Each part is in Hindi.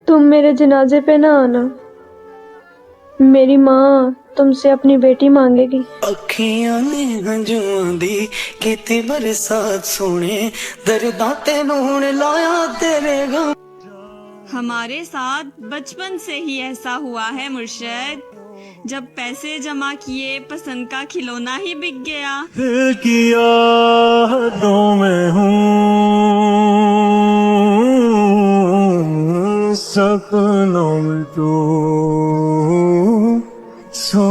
तुम मेरे जनाजे पे ना आना, मेरी माँ तुमसे अपनी बेटी मांगेगी। अखियां ने हंजुआं दी कीती बरसात सोने दर्दां ते नून लाया तेरे गम। हमारे साथ बचपन से ही ऐसा हुआ है मुर्शद, जब पैसे जमा किए पसंद का खिलौना ही बिक गया। दिल की यादों में हूँ, सपनों में तू सो।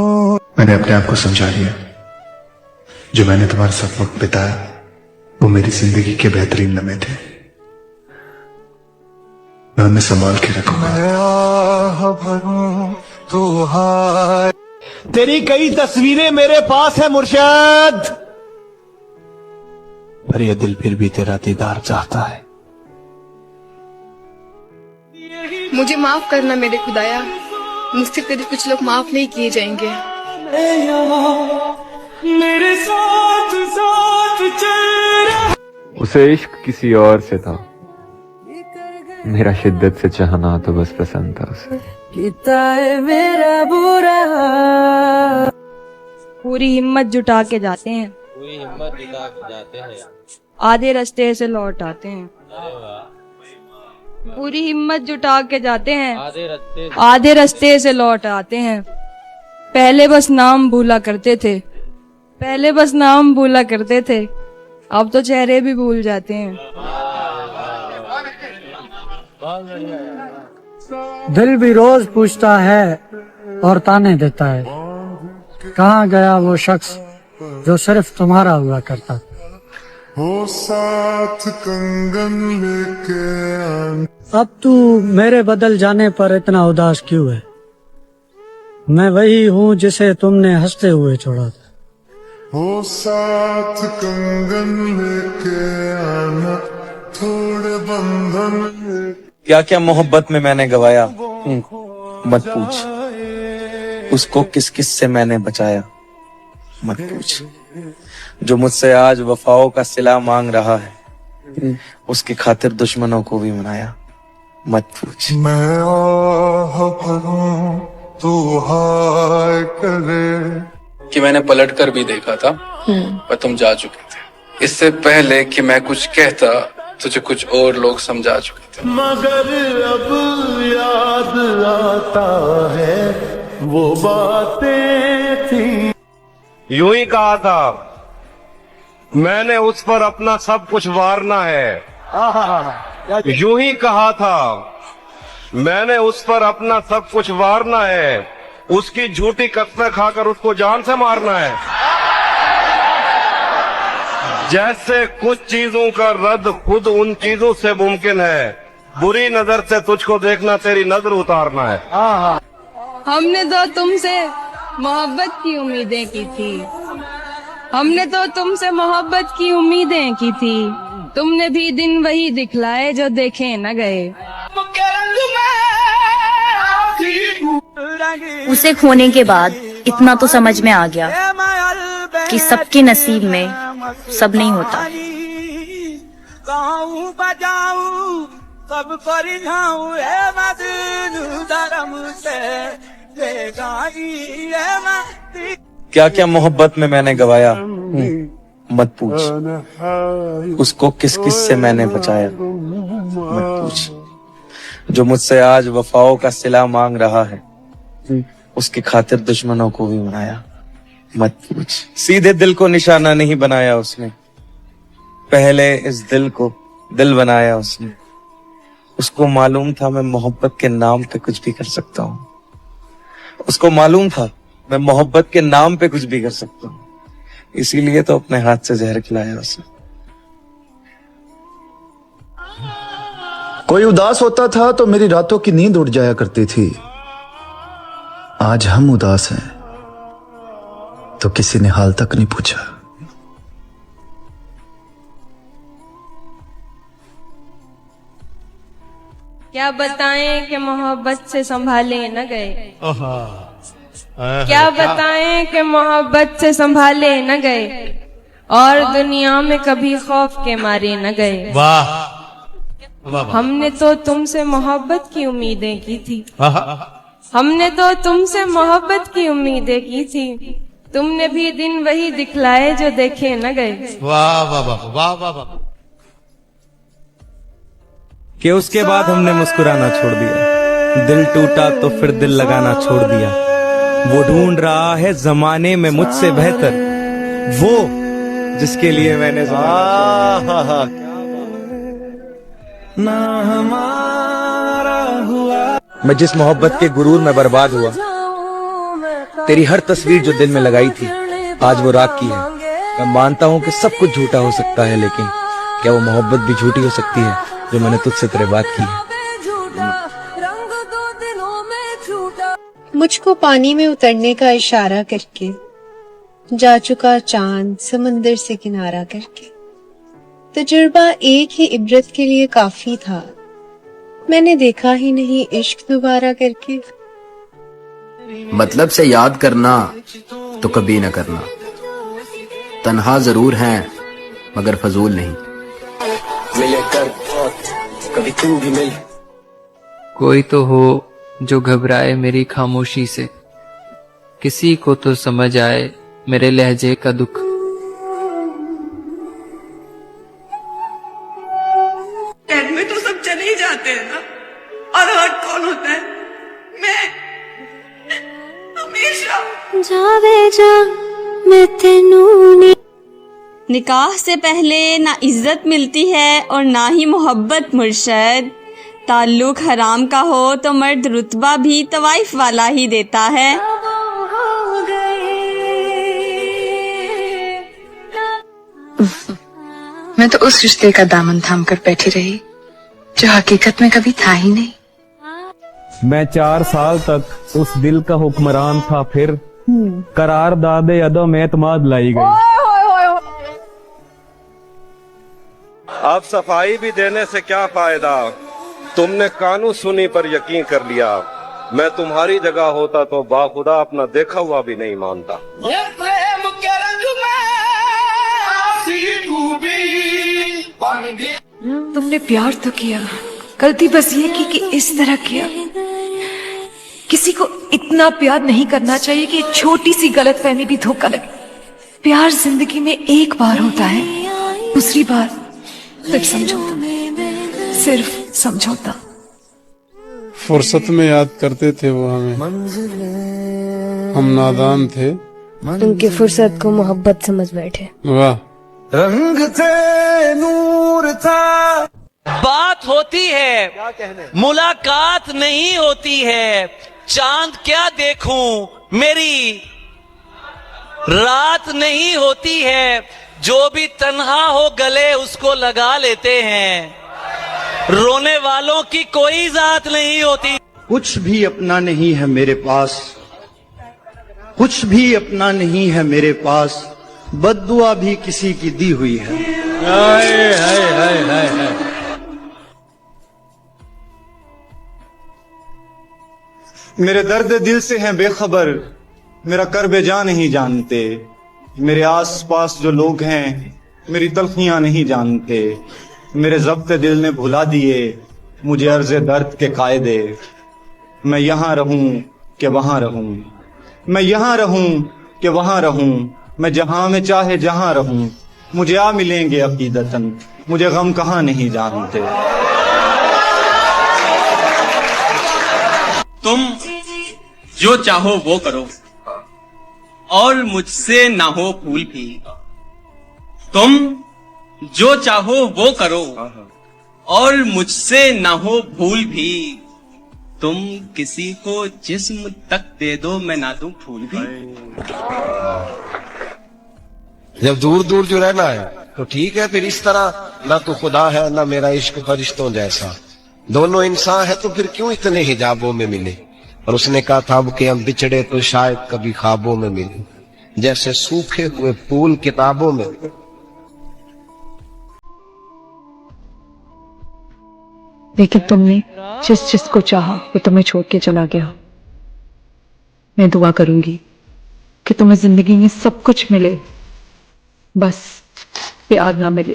मैंने अपने आप को समझा लिया, जो मैंने तुम्हारे साथ वक्त बिताया वो मेरी जिंदगी के बेहतरीन लम्हे थे। मैं उन्हें संभाल के रखूंगा। तेरी कई तस्वीरें मेरे पास है मुर्शद, पर यह दिल फिर भी तेरा दीदार चाहता है। मुझे माफ करना मेरे खुदाया, मुझसे तेरे कुछ लोग माफ नहीं किए जाएंगे। मेरे साथ साथ चल। उसे इश्क किसी और से था, मेरा शिद्दत से चाहना तो बस पसंद था उसे। कितना है मेरा बुरा। पूरी हिम्मत जुटा के जाते हैं, आधे रास्ते से लौट आते हैं। पूरी हिम्मत जुटा के जाते हैं, आधे रास्ते से लौट आते हैं। पहले बस नाम भूला करते थे, पहले बस नाम भूला करते थे, अब तो चेहरे भी भूल जाते हैं। दिल भी रोज पूछता है और ताने देता है, कहाँ गया वो शख्स जो सिर्फ तुम्हारा हुआ करता। वो साथ कंगन लेके अब तू मेरे बदल जाने पर इतना उदास क्यों है? मैं वही हूँ जिसे तुमने हंसते हुए छोड़ा था। वो साथ कंगन लेके आना, थोड़े बंधन। क्या क्या मोहब्बत में मैंने गवाया, मत पूछ। उसको किस किस से मैंने बचाया, मत पूछ। जो मुझसे आज वफाओं का सिला मांग रहा है, उसकी खातिर दुश्मनों को भी मनाया, मत पूछ। मैं आह भरूं तू हाय करे। कि मैंने पलट कर भी देखा था पर तुम जा चुके थे। इससे पहले कि मैं कुछ कहता तुझे कुछ और लोग समझा चुके थे। मगर अब याद आता है वो बातें थी। यूं ही कहा था मैंने उस पर अपना सब कुछ वारना है। यूं ही कहा था मैंने उस पर अपना सब कुछ वारना है, उसकी झूठी कस्में खाकर उसको जान से मारना है। जैसे कुछ चीजों का रद्द खुद उन चीजों से मुमकिन है, बुरी नजर से तुझको देखना तेरी नजर उतारना है। हमने तो तुमसे मोहब्बत की उम्मीदें की थी, हमने तो तुमसे मोहब्बत की उम्मीदें की थी। तुमने भी दिन वही दिखलाए जो देखे न गए। उसे खोने के बाद इतना तो समझ में आ गया कि सबके नसीब में सब नहीं होता। क्या क्या मोहब्बत में मैंने गवाया, मत पूछ। उसको किस किस से मैंने बचाया, मत पूछ। जो मुझसे आज वफाओं का सिला मांग रहा है, उसकी खातिर दुश्मनों को भी मनाया, मत पूछ। सीधे दिल को निशाना नहीं बनाया उसने, पहले इस दिल को दिल बनाया उसने। उसको मालूम था मैं मोहब्बत के नाम पे कुछ भी कर सकता हूँ, उसको मालूम था मैं मोहब्बत के नाम पे कुछ भी कर सकता हूँ, इसीलिए तो अपने हाथ से जहर खिलाया उसने। कोई उदास होता था तो मेरी रातों की नींद उड़ जाया करती थी। आज हम उदास हैं तो किसी ने हाल तक नहीं पूछा। क्या बताएं कि मोहब्बत से संभाले न गए, क्या बताएं कि मोहब्बत से संभाले न गए, और दुनिया में कभी खौफ के मारे न गए। वाह। हमने तो तुमसे मोहब्बत की उम्मीदें की थी। हमने तो तुमसे मोहब्बत की उम्मीदें की थी। तुमने भी दिन वही दिखलाए जो देखे न गए। वाह वाह वाह वाह वाह वाह। कि उसके बाद हमने मुस्कुराना छोड़ दिया, दिल टूटा तो फिर दिल लगाना छोड़ दिया। वो ढूंढ रहा है जमाने में मुझसे बेहतर, वो जिसके लिए मैंने ना हमारा हुआ। मैं जिस मोहब्बत के गुरूर में बर्बाद हुआ, तेरी हर तस्वीर जो दिल में लगाई थी आज वो राख की है। मैं मानता हूँ कि सब कुछ झूठा हो सकता है, लेकिन क्या वो मोहब्बत भी झूठी हो सकती है जो मैंने तुझसे तेरे बात की है। मुझको पानी में उतरने का इशारा करके जा चुका चांद समंदर से किनारा करके। तजुर्बा एक ही इबरत के लिए काफी था, मैंने देखा ही नहीं इश्क दोबारा करके। मतलब से याद करना तो कभी न करना, तन्हा जरूर हैं मगर फजूल नहीं। मिले कर कभी तू भी मिल। कोई तो हो जो घबराए मेरी खामोशी से, किसी को तो समझ आए मेरे लहजे का दुख। एंड में तो सब चले ही जाते हैं ना, और हर्ट कौन होता है? मैं हमेशा जावे जा मैं तेनू नी। निकाह से पहले ना इज्जत मिलती है और ना ही मोहब्बत मुर्शद। ताल्लुक हराम का हो तो मर्द रुतबा भी तवाइफ वाला ही देता है। मैं तो उस रिश्ते का दामन थाम कर बैठी रही जो हकीकत में कभी था ही नहीं। मैं 4 साल तक उस दिल का हुक्मरान था, फिर करार दादे अदम एतमाद लाई गई। अब सफाई भी देने से क्या फायदा, तुमने कानून सुनी पर यकीन कर लिया। मैं तुम्हारी जगह होता तो बाखुदा अपना देखा हुआ भी नहीं मानता। तुमने प्यार तो किया, गलती बस ये की कि इस तरह किया। किसी को इतना प्यार नहीं करना चाहिए कि छोटी सी गलतफहमी भी धोखा लगे। प्यार जिंदगी में एक बार होता है, दूसरी बार फिर समझौता, सिर्फ समझौता। फुर्सत में याद करते थे वो हमें, हम नादान थे, उनकी फुर्सत को मोहब्बत समझ बैठे। वाह। रंग थे नूर था। बात होती है मुलाकात नहीं होती है, चांद क्या देखूं मेरी रात नहीं होती है। जो भी तन्हा हो गले उसको लगा लेते हैं, रोने वालों की कोई जात नहीं होती। कुछ भी अपना नहीं है मेरे पास, कुछ भी अपना नहीं है मेरे पास, बद्दुआ भी किसी की दी हुई है। हाय हाय हाय हाय हाय। मेरे दर्द दिल से हैं बेखबर, मेरा कर्ब जां नहीं जानते। मेरे आसपास जो लोग हैं मेरी तलखियां नहीं जानते। मेरे ज़ब्त दिल ने भुला दिए मुझे अर्ज़े दर्द के कायदे। मैं यहाँ रहूं कि वहाँ रहूं, मैं यहाँ रहूं कि वहाँ रहूं, मैं जहाँ में चाहे जहाँ रहूं, मुझे आ मिलेंगे अकीदतन, मुझे गम कहाँ नहीं जानते। तुम जो चाहो वो करो और मुझसे ना हो भूल भी। तुम जो चाहो वो करो और मुझसे ना हो भूल भी। तुम किसी को जिस्म तक दे दो मैं ना दूं फूल भी। जब दूर दूर जो रहना है तो ठीक है, फिर इस तरह ना तो खुदा है ना मेरा इश्क फरिश्तों जैसा, दोनों इंसान है तो फिर क्यों इतने हिजाबों में मिले। और उसने कहा था अब कि हम बिछड़े तो शायद कभी ख्वाबों में मिले, जैसे सूखे हुए फूल किताबों में। लेकिन तुमने जिस जिसको चाहा वो तुम्हें छोड़ के चला गया। मैं दुआ करूंगी कि तुम्हें जिंदगी में सब कुछ मिले, बस प्यार ना मिले।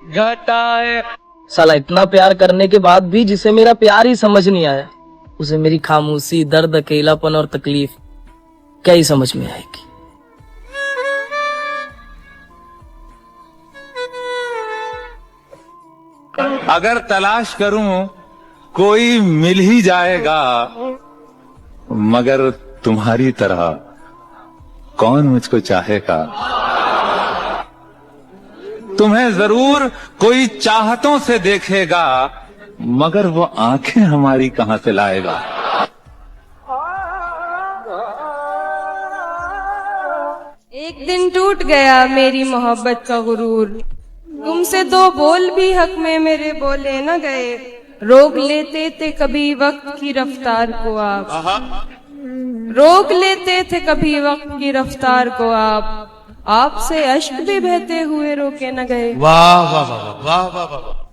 घटाए। साला इतना प्यार करने के बाद भी जिसे मेरा प्यार ही समझ नहीं आया, उसे मेरी खामोशी, दर्द, अकेलापन और तकलीफ क्या ही समझ में आएगी। अगर तलाश करूं कोई मिल ही जाएगा, मगर तुम्हारी तरह कौन मुझको चाहेगा। तुम्हें जरूर कोई चाहतों से देखेगा, मगर वो आंखें हमारी कहां से लाएगा। एक दिन टूट गया मेरी मोहब्बत का गुरूर, तुमसे दो बोल भी हक में मेरे बोले न गए। रोक लेते थे कभी वक्त की रफ्तार को आप, रोक लेते थे कभी वक्त की रफ्तार को आप, आपसे अश्क भी बहते हुए रोके न गए। वाह वाह वाह वाह वाह वाह।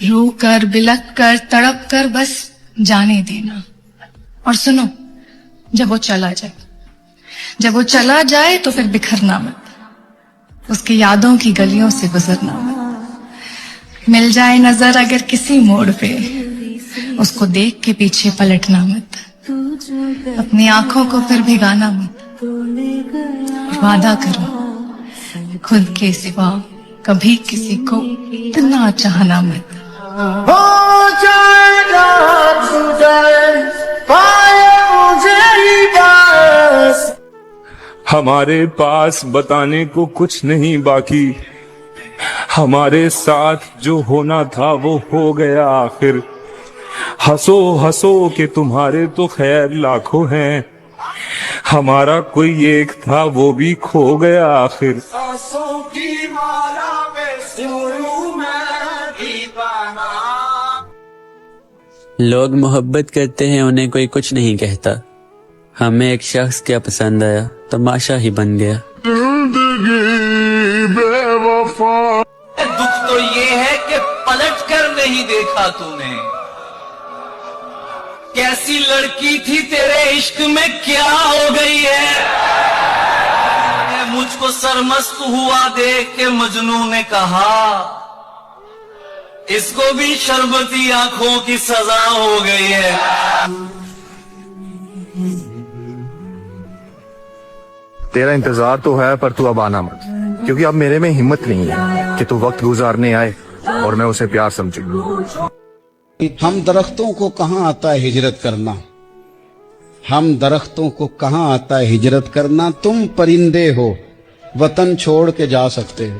रो कर, बिलक कर, तड़प कर बस जाने देना। और सुनो, जब वो चला जाए, जब वो चला जाए तो फिर बिखरना मत, उसकी यादों की गलियों से गुजरना मत। मिल जाए नजर अगर किसी मोड़ पे, उसको देख के पीछे पलटना मत, अपनी आंखों को फिर भिगाना मत। और वादा करो खुद के सिवा कभी किसी को इतना चाहना मत। हो जाएगा तुझे पाए मुझे ही बस। हमारे पास बताने को कुछ नहीं बाकी, हमारे साथ जो होना था वो हो गया आखिर। हंसो हंसो कि तुम्हारे तो खैर लाखों हैं, हमारा कोई एक था वो भी खो गया आखिर। सांसों की माला में सोऊं मैं दीवाना। लोग मोहब्बत करते हैं, उन्हें कोई कुछ नहीं कहता। हमें एक शख्स क्या पसंद आया, तमाशा ही बन गया। दुख तो ये है कि पलट कर नहीं देखा तूने, कैसी लड़की थी तेरे इश्क में क्या हो गई है। मुझको सरमस्त हुआ देख के मजनू ने कहा, इसको भी शरबती आंखों की सजा हो गई है। तेरा इंतजार तो है, पर तू अब आना मत, क्योंकि अब मेरे में हिम्मत नहीं है कि तू वक्त गुजारने आए और मैं उसे प्यार समझूं। हम दरख्तों को कहाँ आता है हिजरत करना, हम दरख्तों को कहाँ आता है हिजरत करना। तुम परिंदे हो, वतन छोड़ के जा सकते हो।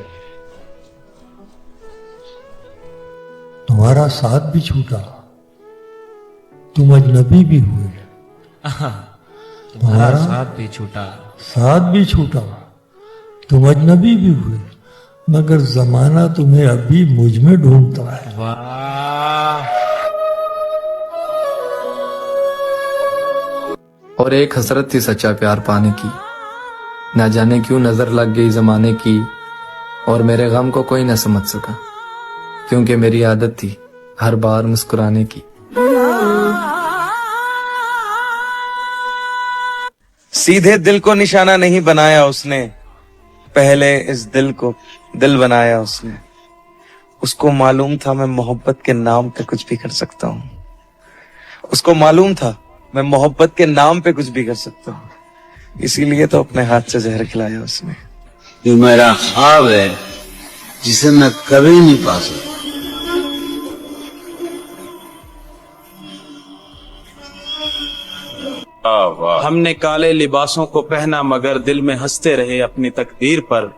तुम्हारा साथ भी छूटा, तुम अजनबी भी हुए। तुम्हारा साथ भी छूटा, साथ भी छूटा, तुम अजनबी भी हुए, मगर जमाना तुम्हें अभी मुझ में ढूंढता है। वाह। और एक हसरत थी सच्चा प्यार पाने की, ना जाने क्यों नजर लग गई जमाने की, और मेरे गम को कोई न समझ सका, क्योंकि मेरी आदत थी हर बार मुस्कुराने की। सीधे दिल को निशाना नहीं बनाया उसने, पहले इस दिल को दिल बनाया उसने। उसको मालूम था मैं मोहब्बत के नाम पे कुछ भी कर सकता हूँ, उसको मालूम था मैं मोहब्बत के नाम पे कुछ भी कर सकता हूँ, इसीलिए तो अपने हाथ से जहर खिलाया उसने। ये मेरा ख्वाब है जिसे मैं कभी नहीं पा सकता। हमने काले लिबासों को पहना मगर दिल में हंसते रहे अपनी तकदीर पर।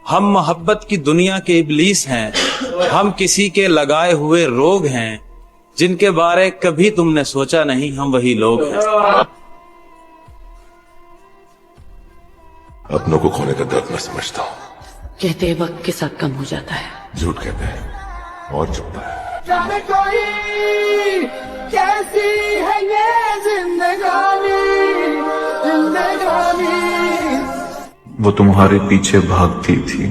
हम मोहब्बत की दुनिया के इब्लीस हैं, हम किसी के लगाए हुए रोग हैं, जिनके बारे कभी तुमने सोचा नहीं हम वही लोग हैं। अपनों को खोने का दर्द मैं समझता हूँ। कहते वक्त के साथ कम हो जाता है, झूठ कहते हैं और चुपता है। जाने कोई कैसी है ये जिंदगानी, जिंदगानी। वो तुम्हारे पीछे भागती थी,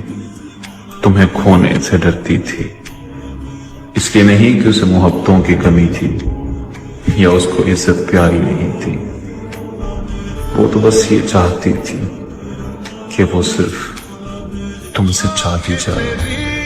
तुम्हें खोने से डरती थी, इसलिए नहीं कि उसे मोहब्बतों की कमी थी या उसको इज्जत प्यारी नहीं थी। वो तो बस ये चाहती थी कि वो सिर्फ तुमसे चाह ही जाए।